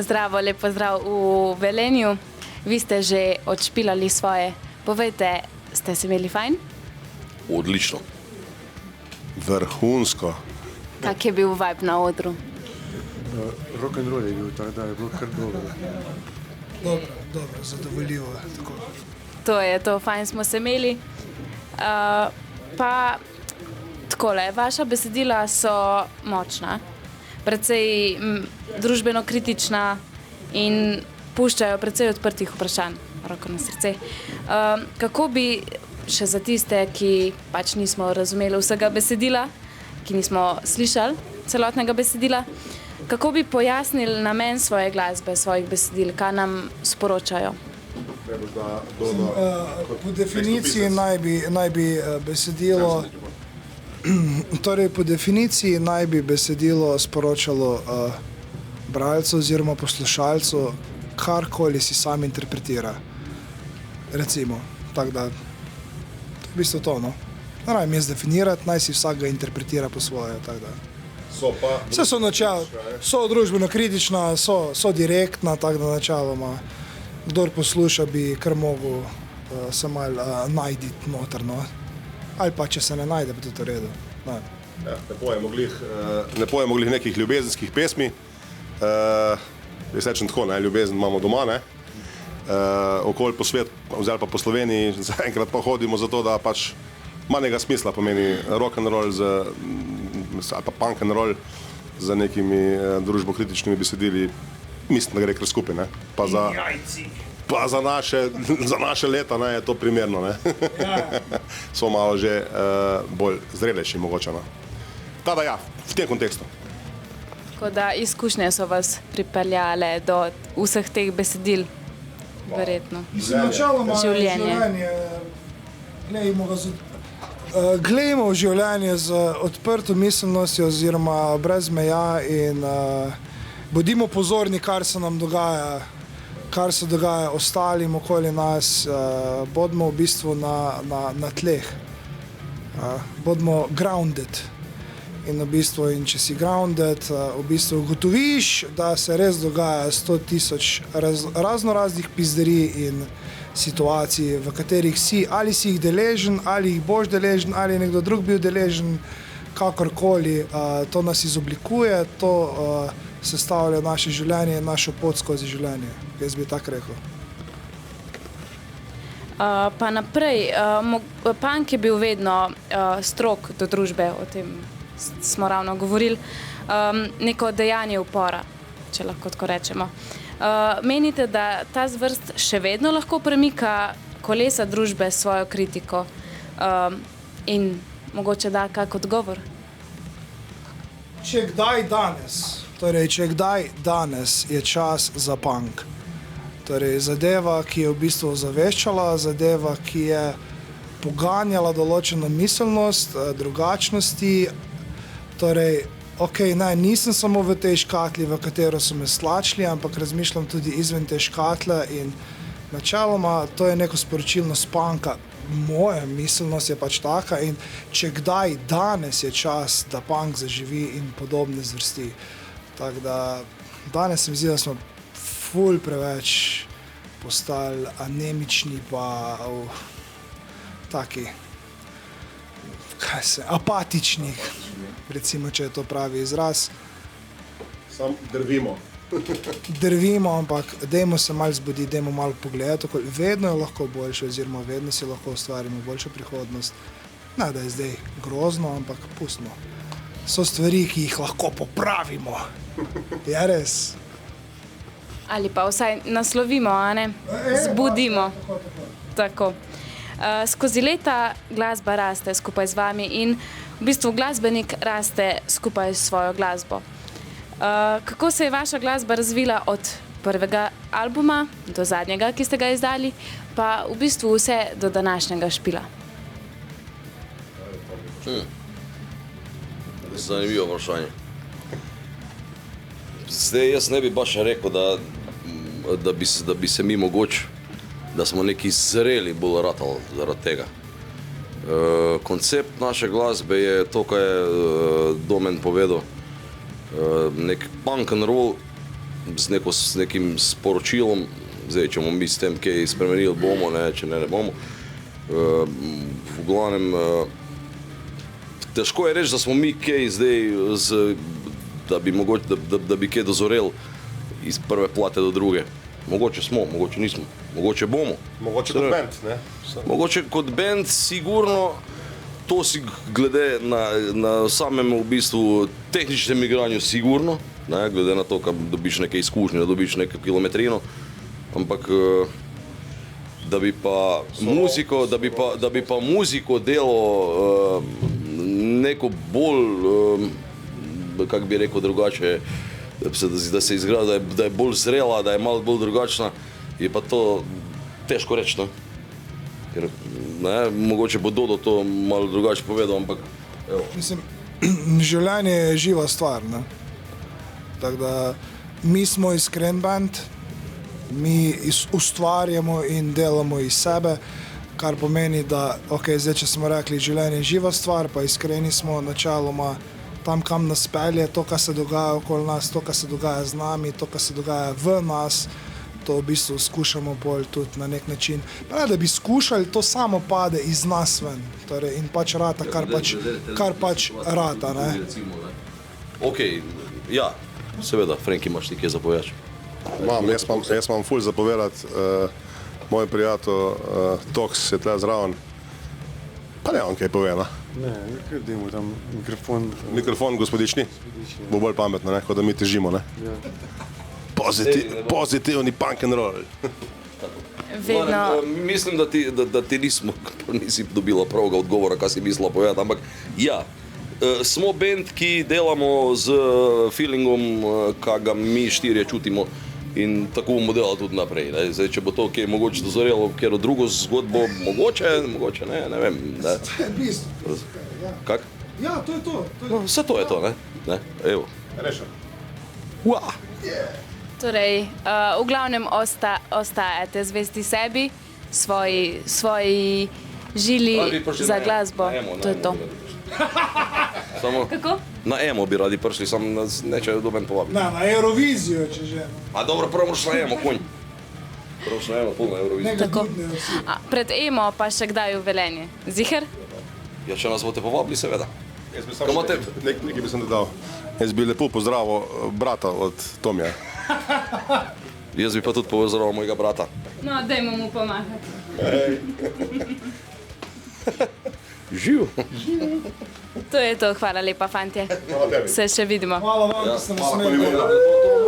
Zdravo, lep pozdrav v Velenju. Vi ste že odšpilali svoje. Povejte, ste se imeli fajn? Odlično. Vrhunsko. Kak je bil vibe na odru? Rock and roll je bil, tako da je bilo kar dobro. Dobro, zadovoljivo. Tako. To je to, fajn smo se imeli. Pa takole, vaša besedila so močna, precej družbeno kritična in puščajo precej odprtih vprašanj, roko na srce. Kako bi še za tiste, ki pač nismo razumeli vsega besedila, ki nismo slišali celotnega besedila, kako bi pojasnili namen svoje glasbe, svojih besedil, kaj nam sporočajo? Po definiciji naj bi besedilo torej po definiciji naj bi besedilo sporočalo bralcu oziroma poslušalcu, karkoli si sam interpretira. Recimo, tako da to je v bistvu to, no. Naj mi je zdefinirati, naj si vsak ga interpretira po svoje, tako da. Vse so načela, so družbeno kritična, so direktna, tako da načeloma kdor posluša bi kar mogel se malo najditi noter, no. Ali pa če se ne najde, pa tudi v redu. Ja, ne pojemo glih nekih ljubezenskih pesmi. Jaz rečem tako, ljubezen imamo doma, okoli po svetu, oziroma pa po Sloveniji, zaenkrat pa hodimo zato, da pač manjega smisla pomeni rock and roll ali pa punk and roll z nekimi družbokritičnimi besedili. Mislim, da gre kar skupaj, ne? Pa za naše leta je to primerno, ne? So malo že bolj zrelejši mogoče, ne? Tada ja, v tem kontekstu. Tako da izkušnje so vas pripeljale do vseh teh besedil, verjetno. Načeloma življenje. Glejmo v življenje z odprto miselnostjo oziroma brez meja in bodimo pozorni, kar se nam dogaja, kar se dogaja ostalim okoli nas, bodimo v bistvu na tleh, bodimo grounded. In v bistvu, če si grounded, v bistvu ugotoviš, da se res dogaja 100 000 raznoraznih pizderij in situacij, v katerih si, ali si jih deležen, ali jih boš deležen, ali je nekdo drug bil deležen, kakorkoli, to nas izoblikuje, to sestavlja naše življenje in našo pot skozi življenje. Jaz bi tako rekel. Pa naprej, punk je bil vedno strog do družbe, o tem smo ravno govorili, neko dejanje upora, če lahko tako rečemo. Menite, da ta zvrst še vedno lahko premika kolesa družbe s svojo kritiko in mogoče da kak odgovor? Če kdaj danes je čas za punk. Torej zadeva, ki je v bistvu zaveščala, zadeva, ki je poganjala določeno miselnost, drugačnosti. Torej, nisem samo v tej škatli, v katero so me stlačili, ampak razmišljam tudi izven te škatle in načeloma to je neko sporočilnost punka. Moja miselnost je pač taka in če kdaj danes je čas, da punk zaživi in podobne zvrsti. Tako da danes se mi zdi, da smo ful preveč postali anemični pa taki, apatični, recimo, če je to pravi izraz. Sam drvimo. Drvimo, ampak dajmo se malo zbuditi, dajmo malo pogledati, vedno je lahko boljše oziroma vedno si lahko ustvarimo boljšo prihodnost. Ne, da je zdaj grozno, ampak pustimo. So stvari, ki jih lahko popravimo. Je res. Ali pa vsaj naslovimo, a ne? Zbudimo. Tako. Skozi leta glasba raste skupaj z vami in v bistvu glasbenik raste skupaj s svojo glasbo. Kako se je vaša glasba razvila od prvega albuma do zadnjega, ki ste ga izdali, pa v bistvu vse do današnjega špila? Zanimivo vprašanje. Zdaj, jaz ne bi baš rekel, da bi se mi mogoče, da smo neki zreli bolj ratali zaradi tega. Koncept naše glasbe je to, kar je Domen povedal. Nek punk and roll z nekim sporočilom, zdaj, če bomo mi s tem kaj spremenili, bomo, ne, če ne bomo. V glavnem, težko je reči, da smo mi kaj zdaj, da bi kaj dozorel iz prve plate do druge. Mogoče smo, mogoče nismo, mogoče bomo. Mogoče kot band, ne? Mogoče kot band, sigurno, to si glede na samem v bistvu tehničnem igranju sigurno, ne, glede na to, da dobiš neke izkušnje, da dobiš neko kilometrino, ampak da bi pa muziko delo neko bolj, kako bi rekel drugače, da se izgleda, da je bolj zrela, da je malo bolj drugačna, je pa to težko reči, no? Ker, ne, mogoče bo Dodo to malo drugače povedal, ampak evo. Mislim, življenje je živa stvar, ne? Tako da mi smo iskren band, mi ustvarjamo in delamo iz sebe, kar pomeni, da, ok, zdaj, če smo rekli, življenje je živa stvar, pa iskreni smo načeloma tam, kam nas pelje, to, kar se dogaja okoli nas, to, kar se dogaja z nami, to, kar se dogaja v nas, to v bistvu skušamo bolj tudi na nek način. Pa ne, da bi skušali, to samo pade iz nas ven, torej, in pač rata, kar pač rata, ne. Ok, ja, seveda, Frank, imaš ti kaj za povedati? Jaz imam ful zapovedati, moj prijatelj Toks je tle zraven, pa ne on kaj pove, no. Ne, kar dajmo tam mikrofon. Mikrofon gospodični, bo bolj pametno, ne, kot da mi težimo, ne. Ja. Pozitivni punk and roll. Vedno. Mislim, da ti nisi dobila pravega odgovora, kaj si mislila povedati, ampak ja, smo band, ki delamo z feelingom, kaj ga mi štirje čutimo in tako bomo delali tudi naprej. Ne. Zdaj, če bo to kaj mogoče dozorelo, kjer drugo zgodbo, mogoče ne vem. Ne. Kak? Ja, to je to. No, vse to je to, ne? Evo. Rešen. Torej, v glavnem ostajate zvesti sebi, svoji žili za glasbo. To je to. Samo Kako? na Emo bi radi prišli, samo nas neče doben povabiti. Na Eurovizijo, če že. A dobro, prvo moraš na Emo, konj. Prvo na Emo, pol na Eurovizijo. Tako. Pred Emo pa še kdaj v Velenje? Ziher? Ja, če nas boste povabili, seveda. Nekaj bi sem dodal. Jaz bi lepo pozdravil brata od Tomija. Jaz bi pa tudi pozdravil mojega brata. No, dajmo mu pomagati. Živ. To je to, hvala lepa, fantje. Se še vidimo. Hvala vam, da ste nas Hvala, imeli. Hvala.